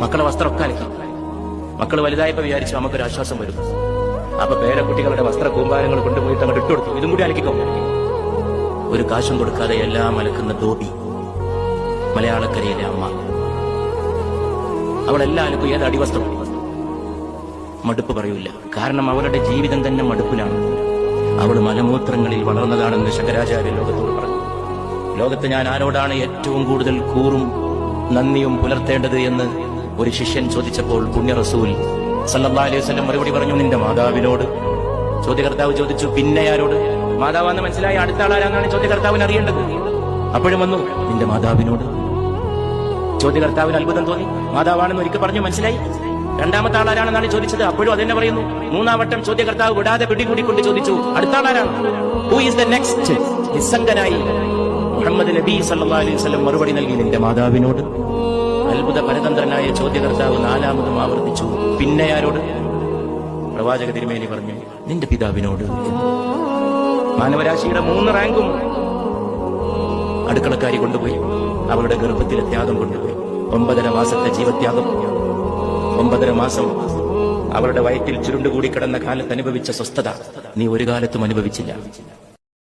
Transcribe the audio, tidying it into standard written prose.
മക്കളെ വസ്ത്രമൊക്കെ അലക്കി. മക്കൾ വലുതായപ്പോ വിചാരിച്ചു നമുക്കൊരു ആശ്വാസം വരും. അപ്പൊ പേരക്കുട്ടികളുടെ വസ്ത്ര കൂമ്പാരങ്ങൾ കൊണ്ടുപോയിട്ട് അങ്ങോട്ട് ഇട്ടുകൊടുത്തു. ഇതും കൂടി അലക്കിക്കോ. ഒരു കാശും കൊടുക്കാതെ എല്ലാം അലക്കുന്ന ധോബി, മലയാളക്കരയിലെ അമ്മ. അവളെല്ലാം അലക്കും. ഏത് അടിവസ്ത്രം? മടുപ്പ് പറയൂല. കാരണം അവളുടെ ജീവിതം തന്നെ മടുപ്പിലാണ്. അവൾ മലമൂത്രങ്ങളിൽ വളർന്നതാണെന്ന് ശങ്കരാചാര്യ ലോകത്തോട് പറഞ്ഞു. ലോകത്ത് ഞാൻ ആരോടാണ് ഏറ്റവും കൂടുതൽ കൂറും നന്ദിയും പുലർത്തേണ്ടത് എന്ന് ഒരു ശിഷ്യൻ ചോദിച്ചപ്പോൾ പുണ്യ റസൂൽ സല്ലല്ലാഹു അലൈഹി വസല്ലം മറുപടി പറഞ്ഞു, നിന്റെ മാതാവിനോട്. ചോദ്യകർത്താവ് ചോദിച്ചു, പിന്നെ ആരോട്? മാതാവാന്ന് മനസ്സിലായി. അടുത്ത ആളാരാന്നാണ് ചോദ്യകർത്താവിന് അറിയേണ്ടത്. അപ്പോഴും വന്നു, നിന്റെ മാതാവിനോട്. ചോദ്യകർത്താവിന് അത്ഭുതം തോന്നി. മാതാവാണെന്ന് ഒരിക്കൽ പറഞ്ഞു, മനസ്സിലായി. രണ്ടാമത്തെ ആളാരാണെന്നാണ് ചോദിച്ചത്. അപ്പോഴും അതെന്നെ പറയുന്നു. മൂന്നാം വട്ടം ചോദ്യകർത്താവ് വിടാതെ പിടികൂടിക്കൊണ്ട് ചോദിച്ചു, അടുത്ത ആളാരാണ്? Who is the next? നിസ്സംഗനായി മുഹമ്മദ് നബി സല്ലല്ലാഹു അലൈഹി വസല്ലം മറുപടി നൽകി, നിന്റെ മാതാവിനോട്. അത്ഭുത പരതന്ത്രനായ ചോദ്യകർത്താവ് നാലാമതും ആവർത്തിച്ചു, പിന്നെ ആരോട്? പ്രവാചക തിരുമേനി പറഞ്ഞു, നിന്റെ പിതാവിനോട്. മാനവരാശിയുടെ 3 റാങ്കും അടുക്കളക്കാരി കൊണ്ടുപോയി. അവളുടെ ഗർഭത്തിലെ ത്യാഗം കൊണ്ടുപോയി. 9.5 മാസത്തെ ജീവത്യാഗം. 9.5 മാസം അവളുടെ വയറ്റിൽ ചുരുണ്ടുകൂടി കിടന്ന കാലത്ത് അനുഭവിച്ച സ്വസ്ഥത നീ ഒരു കാലത്തും അനുഭവിച്ചില്ല.